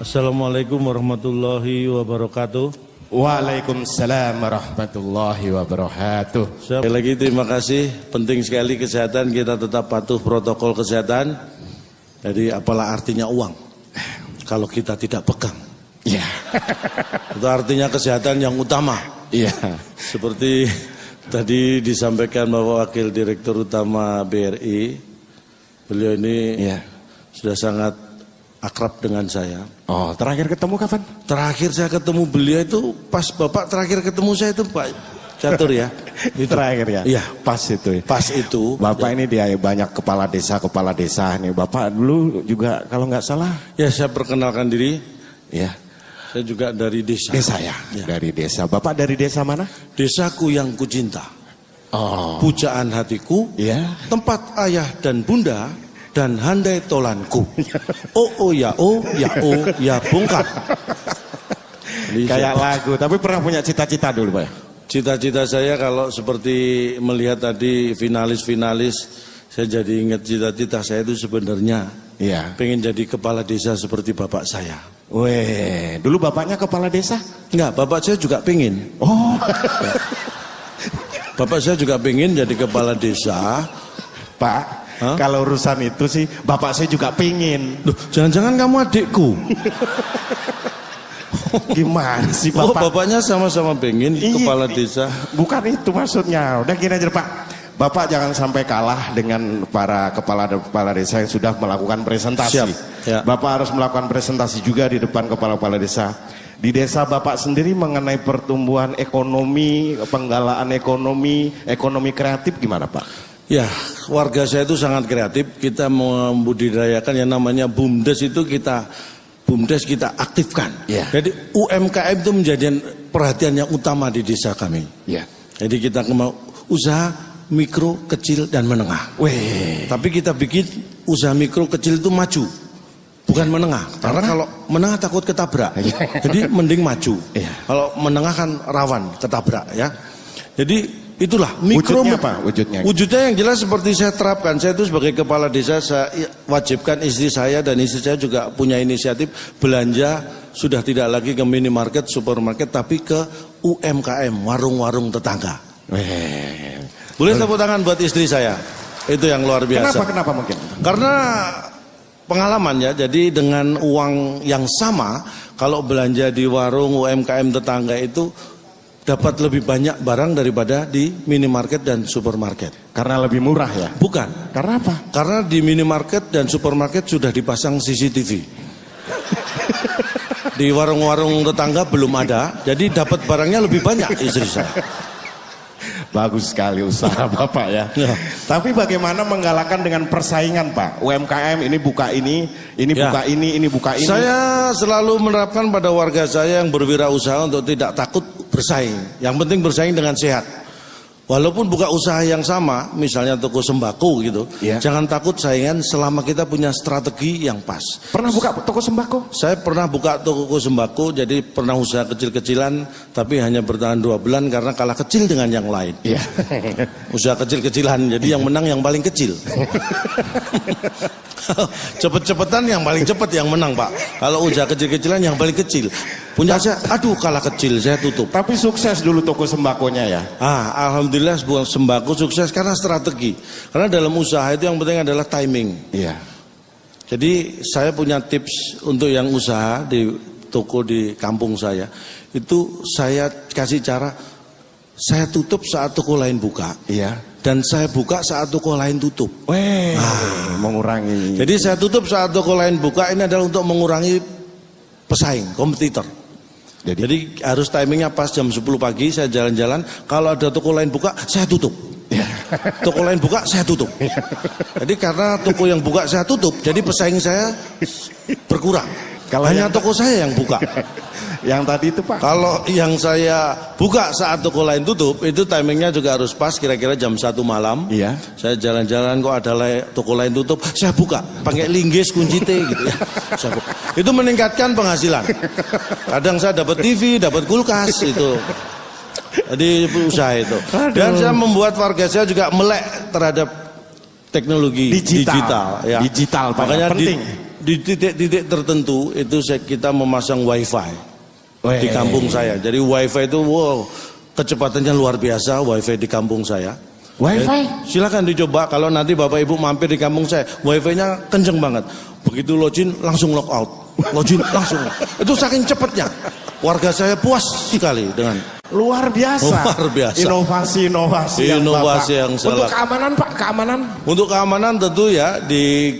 Assalamualaikum warahmatullahi wabarakatuh. Waalaikumsalam warahmatullahi wabarakatuh. Sekali lagi terima kasih. Penting sekali kesehatan, kita tetap patuh protokol kesehatan. Jadi apalah artinya uang kalau kita tidak pegang? Iya. Itu artinya kesehatan yang utama. Iya. Seperti tadi disampaikan bahwa Wakil Direktur Utama BRI, beliau ini sudah sangat akrab dengan saya. Oh, terakhir ketemu kapan? Terakhir saya ketemu beliau itu pas Bapak terakhir ketemu saya itu Pak Catur ya. Itu. Terakhir ya? Iya. Pas itu. Pas itu. Bapak ini dia banyak kepala desa nih. Bapak dulu juga kalau nggak salah. Ya, saya perkenalkan diri. Ya. Saya juga dari desa. Desa ya? Dari desa. Bapak dari desa mana? Desaku yang kucinta. Oh. Pujaan hatiku. Ya. Tempat ayah dan bunda dan handai tolanku. Oh ya bongkar. Kayak lagu, tapi pernah punya cita-cita dulu Pak? Cita-cita saya kalau seperti melihat tadi finalis-finalis, saya jadi ingat cita-cita saya itu sebenarnya pengen jadi kepala desa seperti bapak saya. Weh, dulu bapaknya kepala desa? Enggak, bapak saya juga pengen. Oh. Ya. Bapak saya juga pengen jadi kepala desa. Pak, kalau urusan itu sih bapak saya juga pingin. Loh, jangan-jangan kamu adikku? Gimana sih Bapak? Oh, bapaknya sama-sama pengen kepala desa. Bukan itu maksudnya. Udah gini aja Pak. Bapak jangan sampai kalah dengan para kepala desa yang sudah melakukan presentasi. Siap, ya. Bapak harus melakukan presentasi juga di depan kepala-kepala desa. Di desa Bapak sendiri mengenai pertumbuhan ekonomi, penggalaan ekonomi kreatif gimana Pak? Ya, warga saya itu sangat kreatif. Kita membudidayakan yang namanya BUMDes itu kita aktifkan. Yeah. Jadi UMKM itu menjadi perhatian yang utama di desa kami. Yeah. Jadi kita mau usaha mikro, kecil dan menengah. Weh. Tapi kita bikin usaha mikro, kecil itu maju, bukan menengah. Karena kalau menengah takut ketabrak. Jadi mending maju. Yeah. Kalau menengah kan rawan ketabrak ya. Jadi itulah mikro. Wujudnya apa? Wujudnya yang jelas seperti saya terapkan. Saya itu sebagai kepala desa, saya wajibkan istri saya dan istri saya juga punya inisiatif belanja sudah tidak lagi ke minimarket, supermarket, tapi ke UMKM, warung-warung tetangga. Boleh tepuk tangan buat istri saya. Itu yang luar biasa. Kenapa mungkin? Karena pengalaman ya. Jadi dengan uang yang sama, kalau belanja di warung UMKM tetangga itu dapat lebih banyak barang daripada di minimarket dan supermarket. Karena lebih murah ya? Bukan. Karena apa? Karena di minimarket dan supermarket sudah dipasang CCTV. Di warung-warung tetangga belum ada, jadi dapat barangnya lebih banyak istri saya. Bagus sekali usaha Bapak ya. Tapi bagaimana menggalakkan dengan persaingan Pak? UMKM ini buka ini buka ini buka ini. Saya selalu menerapkan pada warga saya yang berwirausaha untuk tidak takut bersaing. Yang penting bersaing dengan sehat. Walaupun buka usaha yang sama, misalnya toko sembako gitu, jangan takut saingan selama kita punya strategi yang pas. Pernah buka toko sembako? Saya pernah buka toko sembako, jadi pernah usaha kecil-kecilan, tapi hanya bertahan 2 bulan karena kalah kecil dengan yang lain. Usaha kecil-kecilan, jadi yang menang yang paling kecil. Cepet-cepetan yang paling cepet yang menang Pak. Kalau usaha kecil-kecilan yang paling kecil. Punya saya, aduh kalah kecil, saya tutup. Tapi sukses dulu toko sembakonya ya? Alhamdulillah sebuah sembako sukses karena strategi. Karena dalam usaha itu yang penting adalah timing. Iya. Jadi saya punya tips untuk yang usaha di toko di kampung saya. Itu saya kasih cara, saya tutup saat toko lain buka. Iya. Dan saya buka saat toko lain tutup. Mengurangi. Jadi saya tutup saat toko lain buka, ini adalah untuk mengurangi pesaing, kompetitor. Jadi harus timingnya pas jam 10 pagi saya jalan-jalan. Kalau ada toko lain buka, saya tutup. Toko lain buka, saya tutup. Jadi karena toko yang buka saya tutup, jadi pesaing saya berkurang. Hanya toko saya yang buka. Yang tadi itu Pak? Kalau yang saya buka saat toko lain tutup, itu timingnya juga harus pas, kira-kira jam 1 malam. Iya. Saya jalan-jalan kok ada toko lain tutup, saya buka, pakai linggis kunci T gitu ya. Saya buka. Itu meningkatkan penghasilan. Kadang saya dapat TV, dapat kulkas itu. Jadi usaha itu. Dan saya membuat warga saya juga melek terhadap teknologi digital ya. Digital makanya penting. di titik-titik tertentu itu kita memasang wifi di kampung saya. Jadi wifi itu wow, kecepatannya luar biasa wifi di kampung saya. Wifi? Silakan dicoba kalau nanti Bapak Ibu mampir di kampung saya, wifi-nya kenceng banget. Begitu login langsung lock out. Login langsung. Itu saking cepatnya. Warga saya puas sekali dengan luar biasa. Luar biasa. Inovasi yang Untuk keamanan Pak, keamanan? Untuk keamanan tentu ya di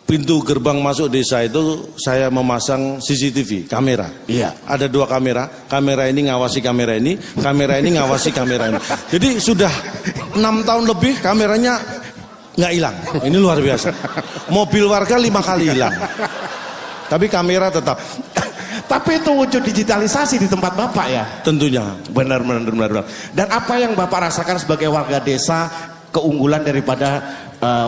pintu gerbang masuk desa itu saya memasang CCTV, kamera. Iya. Ada 2 kamera. Kamera ini ngawasi kamera ini, kamera ini ngawasi kamera ini. Jadi sudah 6 tahun lebih kameranya nggak hilang. Ini luar biasa. Mobil warga 5 kali hilang. Tapi kamera tetap. Tapi itu wujud digitalisasi di tempat Bapak ya? Tentunya. Benar. Dan apa yang Bapak rasakan sebagai warga desa keunggulan daripada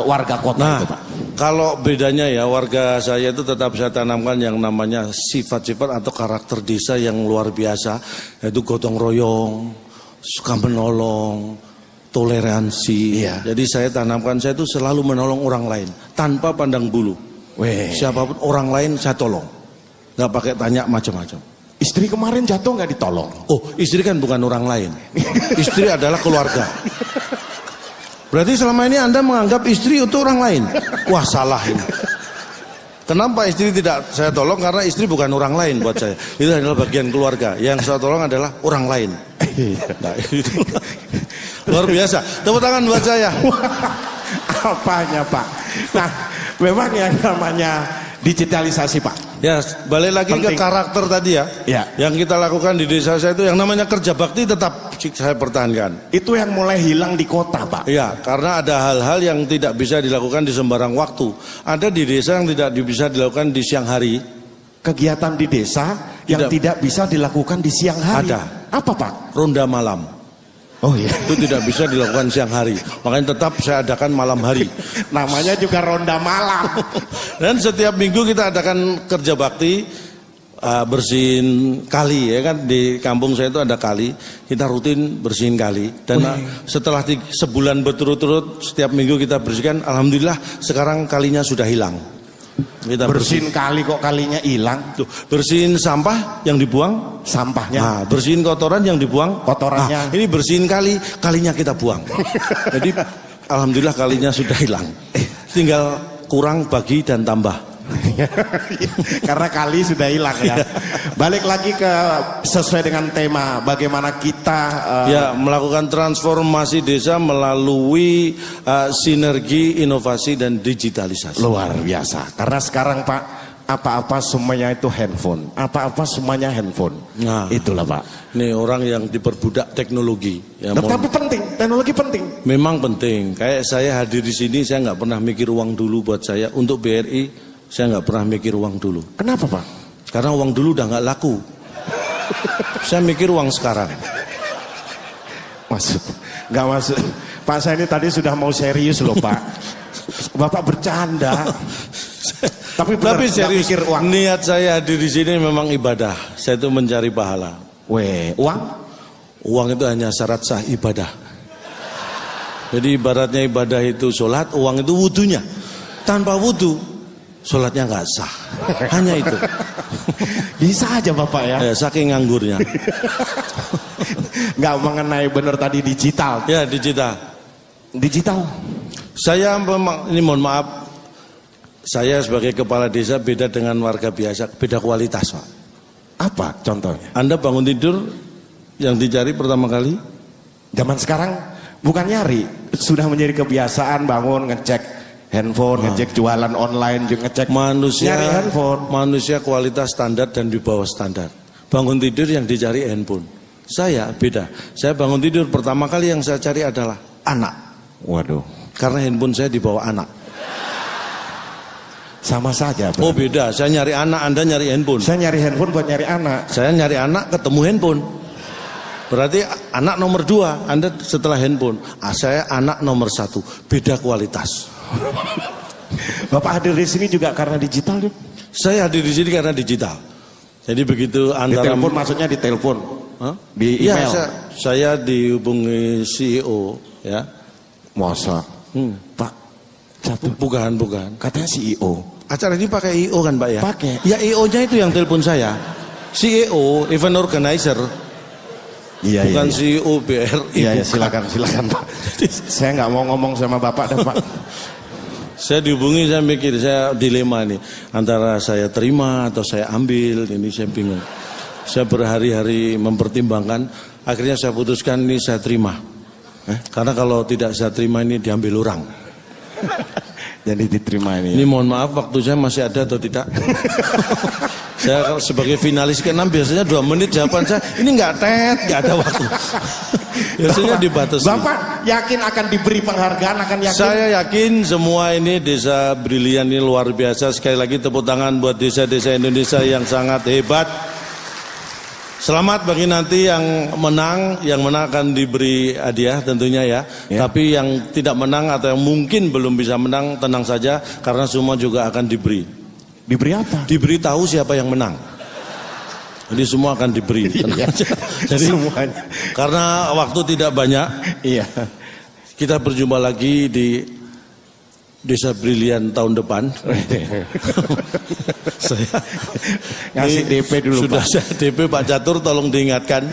warga kota itu Pak? Kalau bedanya ya warga saya itu tetap saya tanamkan yang namanya sifat-sifat atau karakter desa yang luar biasa, yaitu gotong royong, suka menolong, toleransi. Iya. Jadi saya tanamkan, saya itu selalu menolong orang lain tanpa pandang bulu. Siapapun orang lain saya tolong, nggak pakai tanya macam-macam. Istri kemarin jatuh nggak ditolong? Oh, istri kan bukan orang lain. Istri adalah keluarga. Berarti selama ini Anda menganggap istri itu orang lain. Wah, salah ini. Kenapa istri tidak saya tolong? Karena istri bukan orang lain buat saya. Itu adalah bagian keluarga. Yang saya tolong adalah orang lain. Nah, itu. Luar biasa. Tepuk tangan buat saya. Apanya Pak? Nah, memang yang namanya digitalisasi Pak. Ya, balik lagi penting. ke karakter tadi ya. Ya. Yang kita lakukan di desa saya itu yang namanya kerja bakti tetap saya pertahankan. Itu yang mulai hilang di kota Pak. Ya, karena ada hal-hal yang tidak bisa dilakukan di sembarang waktu. Ada di desa yang tidak bisa dilakukan di siang hari. Kegiatan di desa yang tidak bisa dilakukan di siang hari. Ada. Apa Pak? Ronda malam. Oh iya. Itu tidak bisa dilakukan siang hari. Makanya tetap saya adakan malam hari. Namanya juga ronda malam. Dan setiap minggu kita adakan kerja bakti, bersihin kali ya kan, di kampung saya itu ada kali, kita rutin bersihin kali. Dan setelah sebulan berturut-turut setiap minggu kita bersihkan, alhamdulillah sekarang kalinya sudah hilang. Kita bersihin kali kok kalinya hilang. Tuh, bersihin sampah yang dibuang, sampahnya. Nah, bersihin kotoran yang dibuang, kotorannya. Nah, ini bersihin kalinya kita buang. Jadi alhamdulillah kalinya sudah hilang. Tinggal kurang, bagi dan tambah. Karena kali sudah hilang ya. Balik lagi ke sesuai dengan tema bagaimana kita melakukan transformasi desa melalui sinergi inovasi dan digitalisasi. Luar biasa. Karena sekarang Pak, apa-apa semuanya itu handphone. Apa-apa semuanya handphone. Nah, itulah Pak. Ini orang yang diperbudak teknologi. Ya, tapi penting, teknologi penting. Memang penting. Kayak saya hadir di sini, saya nggak pernah mikir uang dulu buat saya. Untuk BRI saya nggak pernah mikir uang dulu. Kenapa Pak? Karena uang dulu udah nggak laku. Saya mikir uang sekarang. Nggak masuk. Pak, saya ini tadi sudah mau serius loh Pak. Bapak bercanda. Tapi serius. Mikir uang. Niat saya hadir di sini memang ibadah. Saya itu mencari pahala. Uang? Uang itu hanya syarat sah ibadah. Jadi ibaratnya ibadah itu sholat, uang itu wudunya. Tanpa wudu, sholatnya nggak sah. Hanya itu. Bisa aja Bapak ya. Saking nganggurnya. Nggak mengenai benar tadi digital. Ya, digital. Digital. Saya memang, ini mohon maaf, saya sebagai kepala desa beda dengan warga biasa, beda kualitas Pak. Apa contohnya? Anda bangun tidur, yang dicari pertama kali? Zaman sekarang bukan nyari, sudah menjadi kebiasaan bangun ngecek handphone, ngecek jualan online, juga ngecek nyari handphone. Manusia kualitas standar dan di bawah standar. Bangun tidur yang dicari handphone. Saya beda. Saya bangun tidur pertama kali yang saya cari adalah anak. Waduh. Karena handphone saya di bawah anak. Sama saja. Oh beda. Saya nyari anak, Anda nyari handphone. Saya nyari handphone buat nyari anak. Saya nyari anak ketemu handphone. Berarti anak nomor 2, Anda setelah handphone. Saya anak nomor 1. Beda kualitas. Bapak hadir di sini juga karena digital, Duk? Saya hadir di sini karena digital. Jadi begitu antara di telepon, maksudnya di telepon, di email. Ya, saya dihubungi CEO, ya. Masa, Pak, bukan. Katanya CEO. acara ini pakai IO kan Pak ya? Pakai. Ya IO-nya itu yang telepon saya. CEO, event organizer. Iya, bukan iya. CEO BRI. Iya, silakan Pak. Saya nggak mau ngomong sama Bapak dah Pak. Saya dihubungi, saya mikir, saya dilema nih. Antara saya terima atau saya ambil, ini saya bingung. Saya berhari-hari mempertimbangkan, akhirnya saya putuskan ini saya terima. Karena kalau tidak saya terima ini diambil orang. Jadi diterima ini. Ini mohon maaf, waktu saya masih ada atau tidak? Saya sebagai finalis ke-6 biasanya 2 menit jawaban saya. Ini nggak ada waktu. Biasanya dibatasi. Bapak yakin akan diberi penghargaan, akan yakin? Saya yakin semua ini desa brilian ini luar biasa. Sekali lagi tepuk tangan buat desa-desa Indonesia yang sangat hebat. Selamat bagi nanti yang menang akan diberi hadiah tentunya ya. Tapi yang tidak menang atau yang mungkin belum bisa menang, tenang saja karena semua juga akan diberi. Diberi apa? Diberi tahu siapa yang menang. Jadi semua akan diberi. Tenang aja. Jadi semuanya. Karena waktu tidak banyak. Iya. Kita berjumpa lagi di Desa Brilian tahun depan. Saya ngasih DP dulu sudah Pak. saya DP Pak Catur, tolong diingatkan.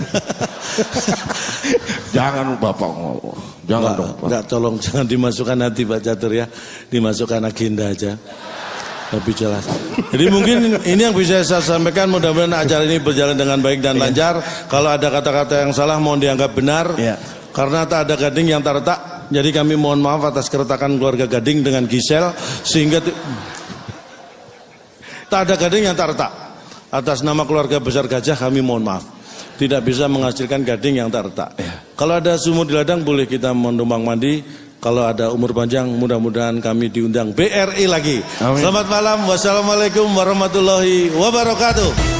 Jangan Bapak ngomong. Jangan dong Pak. Enggak, tolong jangan dimasukkan nanti Pak Catur ya. Dimasukkan agenda aja. Lebih jelas. Jadi mungkin ini yang bisa saya sampaikan, mudah-mudahan acara ini berjalan dengan baik dan lancar. Kalau ada kata-kata yang salah mohon dianggap benar. Karena tak ada gading yang tak retak. Jadi kami mohon maaf atas keretakan keluarga Gading dengan Gisel, sehingga tak ada gading yang tak retak. Atas nama keluarga besar Gajah kami mohon maaf. Tidak bisa menghasilkan gading yang tak retak. Kalau ada sumur di ladang boleh kita menumpang mandi. Kalau ada umur panjang mudah-mudahan kami diundang BRI lagi. Amin. Selamat malam. Wassalamualaikum warahmatullahi wabarakatuh.